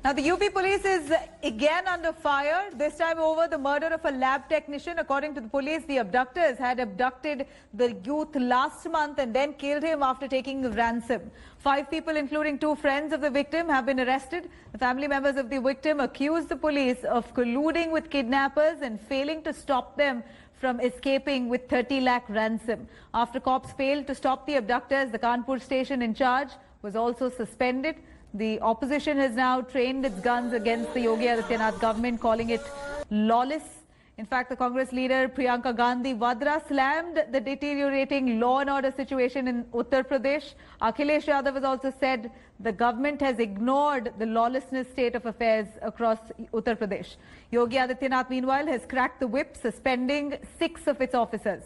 Now, the UP police is again under fire, this time over the murder of a lab technician. According to the police, the abductors had abducted the youth last month and then killed him after taking ransom. 5 people, including 2 friends of the victim, have been arrested. The family members of the victim accused the police of colluding with kidnappers and failing to stop them from escaping with 30 lakh ransom. After cops failed to stop the abductors, the Kanpur station in charge was also suspended. The opposition has now trained its guns against the Yogi Adityanath government, calling it lawless. In fact, the Congress leader Priyanka Gandhi Vadra slammed the deteriorating law and order situation in Uttar Pradesh. Akhilesh Yadav has also said the government has ignored the lawlessness state of affairs across Uttar Pradesh. Yogi Adityanath, meanwhile, has cracked the whip, suspending 6 of its officers.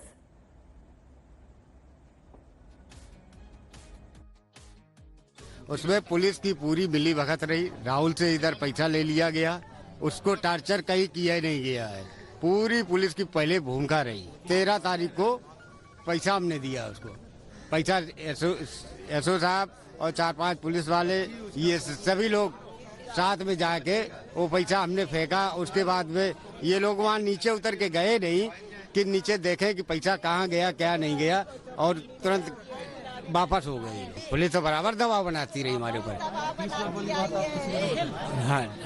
उसमें police की पूरी मिली भगत रही। राहुल से इधर पैसा ले लिया गया, उसको टार्चर कहीं किया नहीं गया है। पूरी पुलिस की पहले भूमिका रही। 13 तारीख को पैसा हमने दिया उसको। पैसा एसओ साहब और 4-5 पुलिस वाले ये सभी लोग साथ में जाके वो पैसा हमने फेंका। उसके बाद में ये लोग वहाँ नीचे उतर के गए नहीं कि नीचे देखें कि पैसा कहाँ गया क्या नहीं गया, और तुरंत वापस हो गई। पुलिस तो बराबर दबाव बनाती रही हमारे ऊपर।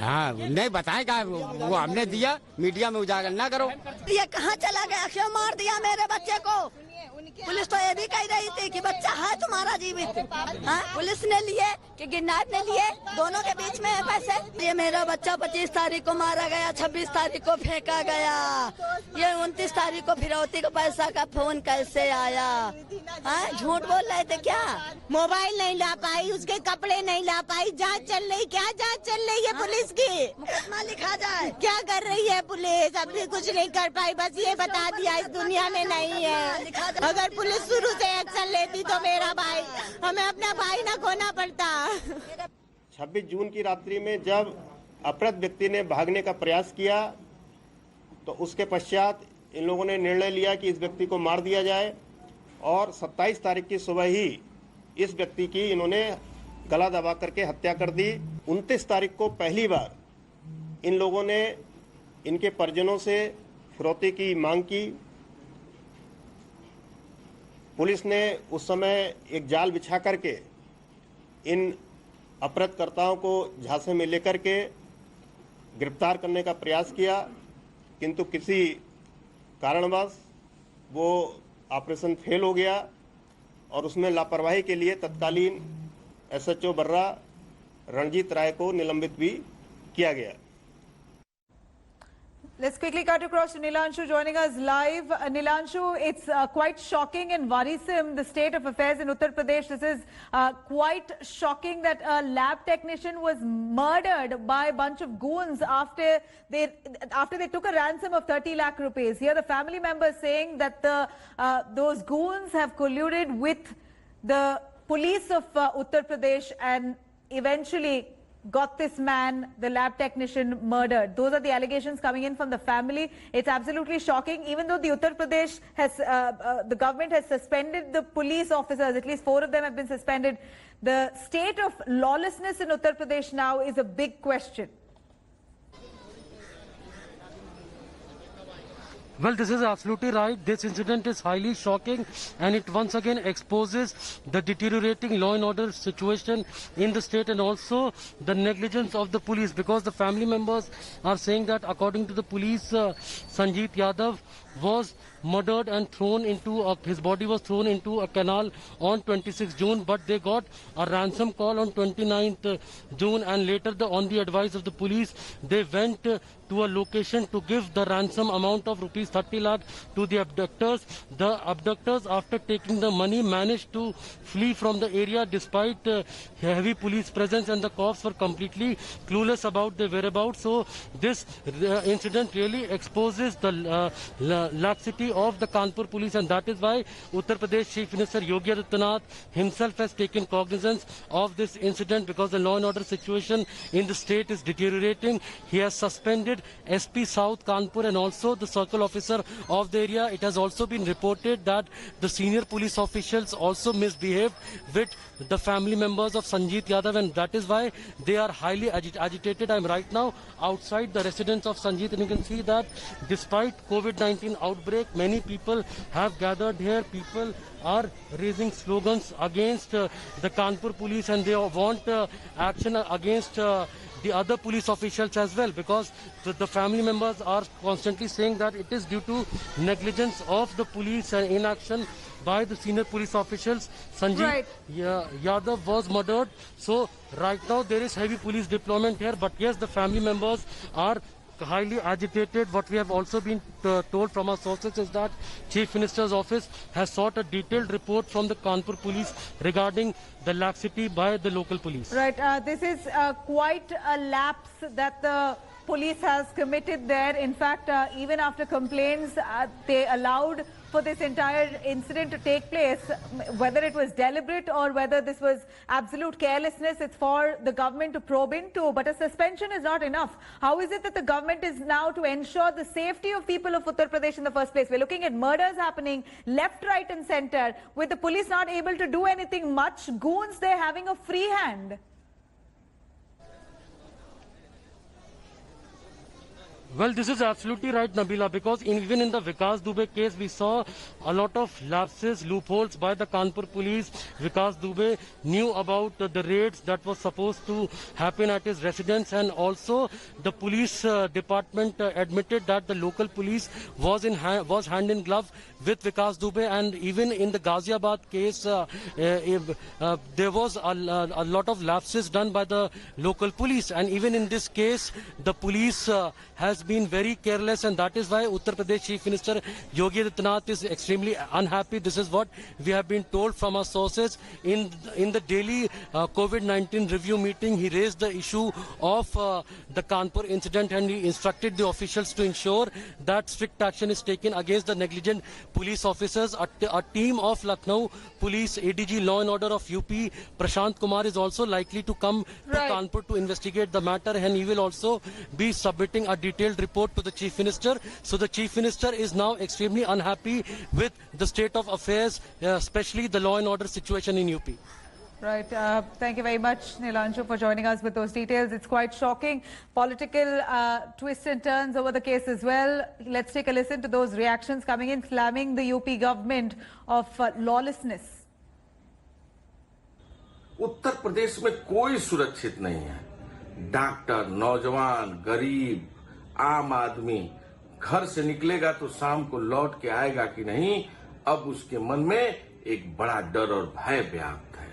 हाँ नहीं बताएगा, वो हमने दिया, मीडिया में उजागर ना करो। ये कहाँ चला गया, क्यों मार दिया मेरे बच्चे को? पुलिस तो ये भी कह रही थी कि बच्चा है तुम्हारा जीवित। हाँ, पुलिस ने लिए कि गिरनार ने लिए, दोनों के बीच में है पैसे। ये मेरा बच्चा 25 तारीख को मारा गया, 26 तारीख को फेंका गया, ये 29 तारीख को फिरौती का पैसा का फोन कैसे आया? हाँ, झूठ बोल रहे थे क्या? मोबाइल नहीं ला पाई, उसके कपड़े नहीं ला पाई। जांच चल रही, क्या जांच चल रही है पुलिस की? मुकदमा लिखा जाए। क्या कर रही है पुलिस? अभी कुछ नहीं कर पाई, बस ये बता दिया इस दुनिया में नहीं है। अगर पुलिस शुरू से एक्शन लेती तो मेरा भाई, हमें अपना भाई ना खोना पड़ता। 26 जून की रात्रि में जब अपराध व्यक्ति ने भागने का प्रयास किया तो उसके पश्चात इन लोगों ने निर्णय लिया कि इस व्यक्ति को मार दिया जाए, और 27 तारीख की सुबह ही इस व्यक्ति की इन्होंने गला दबा करके हत्या कर दी। 29 तारीख को पहली बार इन लोगों ने इनके परिजनों से फिरौती की मांग की। पुलिस ने उस समय एक जाल बिछा करके इन अपराधकर्ताओं को झांसे में लेकर के गिरफ्तार करने का प्रयास किया, किंतु किसी कारणवश वो ऑपरेशन फेल हो गया, और उसमें लापरवाही के लिए तत्कालीन एसएचओ बर्रा रणजीत राय को निलंबित भी किया गया। Let's quickly cut across to Nilanshu joining us live. Nilanshu, it's quite shocking and worrisome, the state of affairs in Uttar Pradesh. This is quite shocking that a lab technician was murdered by a bunch of goons after they took a ransom of 30 lakh rupees. Here the family members saying that those goons have colluded with the police of Uttar Pradesh and eventually got this man, the lab technician, murdered. Those are the allegations coming in from the family. It's absolutely shocking. Even though the Uttar Pradesh has, the government has suspended the police officers, at least 4 of them have been suspended. The state of lawlessness in Uttar Pradesh now is a big question. Well, this is absolutely right. This incident is highly shocking, and it once again exposes the deteriorating law and order situation in the state, and also the negligence of the police, because the family members are saying that according to the police, Sanjeet Yadav was murdered and thrown into his body was thrown into a canal on 26 June, but they got a ransom call on 29th June, and later on the advice of the police, they went to a location to give the ransom amount of rupees 30 lakh to the abductors. The abductors, after taking the money, managed to flee from the area despite heavy police presence, and the cops were completely clueless about their whereabouts. So this incident really exposes the laxity of the Kanpur police, and that is why Uttar Pradesh Chief Minister Yogi Adityanath himself has taken cognizance of this incident, because the law and order situation in the state is deteriorating. He has suspended SP South Kanpur and also the circle officer of the area. It has also been reported that the senior police officials also misbehaved with the family members of Sanjeet Yadav, and that is why they are highly agitated. I am right now outside the residence of Sanjeet, and you can see that despite COVID-19 outbreak, many people have gathered here. People are raising slogans against the Kanpur police, and they want action against the other police officials as well, because the family members are constantly saying that it is due to negligence of the police and inaction by the senior police officials. Sanjeet Yadav was murdered. So right now there is heavy police deployment here, but yes, the family members are highly agitated. What we have also been told from our sources is that Chief Minister's office has sought a detailed report from the Kanpur police regarding the laxity by the local police. Right, this is quite a lapse that the police has committed there. In fact, even after complaints, they allowed for this entire incident to take place. Whether it was deliberate or whether this was absolute carelessness, it's for the government to probe into. But a suspension is not enough. How is it that the government is now to ensure the safety of people of Uttar Pradesh in the first place? We're looking at murders happening left, right and center, with the police not able to do anything much. Goons, they're having a free hand. Well, this is absolutely right, Nabila, because even in the Vikas Dubey case, we saw a lot of lapses, loopholes by the Kanpur police. Vikas Dubey knew about the raids that was supposed to happen at his residence, and also the police department admitted that the local police was hand in glove with Vikas Dubey. And even in the Ghaziabad case, there was a lot of lapses done by the local police, and even in this case, the police has been very careless, and that is why Uttar Pradesh Chief Minister Yogi Adityanath is extremely unhappy. This is what we have been told from our sources. In the daily COVID-19 review meeting, he raised the issue of the Kanpur incident, and he instructed the officials to ensure that strict action is taken against the negligent police officers. A team of Lucknow Police ADG Law and Order of UP, Prashant Kumar, is also likely to come to Kanpur to investigate the matter, and he will also be submitting a detailed report to the Chief Minister. So the Chief Minister is now extremely unhappy with the state of affairs, especially the law and order situation in UP. Right. Thank you very much, Nilanshu, for joining us with those details. It's quite shocking. Political twists and turns over the case as well. Let's take a listen to those reactions coming in, slamming the UP government of lawlessness. Uttar Pradesh में कोई सुरक्षित नहीं है. Doctor, नौजवान, गरीब, आम आदमी घर से निकलेगा तो शाम को लौट के आएगा कि नहीं, अब उसके मन में एक बड़ा डर और भय व्याप्त है.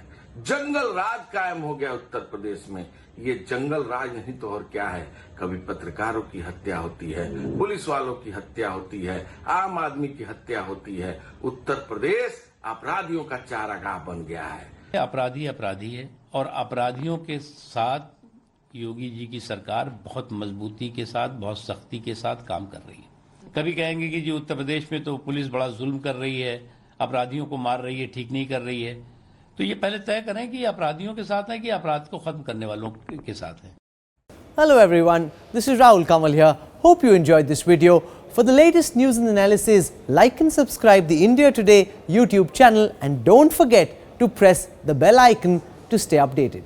जंगल राज कायम हो गया उत्तर प्रदेश में. ये जंगल राज नहीं तो और क्या है. कभी पत्रकारों की हत्या होती है, पुलिस वालों की हत्या होती है, आम आदमी की हत्या होती है. उत्तर प्रदेश अपराधियों का चारागाह बन गया है. अपराधी अपराधी है, और अपराधियों के साथ योगी जी की सरकार बहुत मजबूती के साथ, बहुत सख्ती के साथ काम कर रही है. कभी कहेंगे कि जी उत्तर प्रदेश में तो पुलिस बड़ा जुल्म कर रही है, अपराधियों को मार रही है, ठीक नहीं कर रही है. तो ये पहले तय करें कि अपराधियों के साथ है कि अपराध को खत्म करने वालों के साथ है. Hello everyone, this is Rahul Kamal here. Hope you enjoyed this video. For the latest news and analysis, like and subscribe the India Today YouTube channel, and don't forget to press the bell icon to stay updated.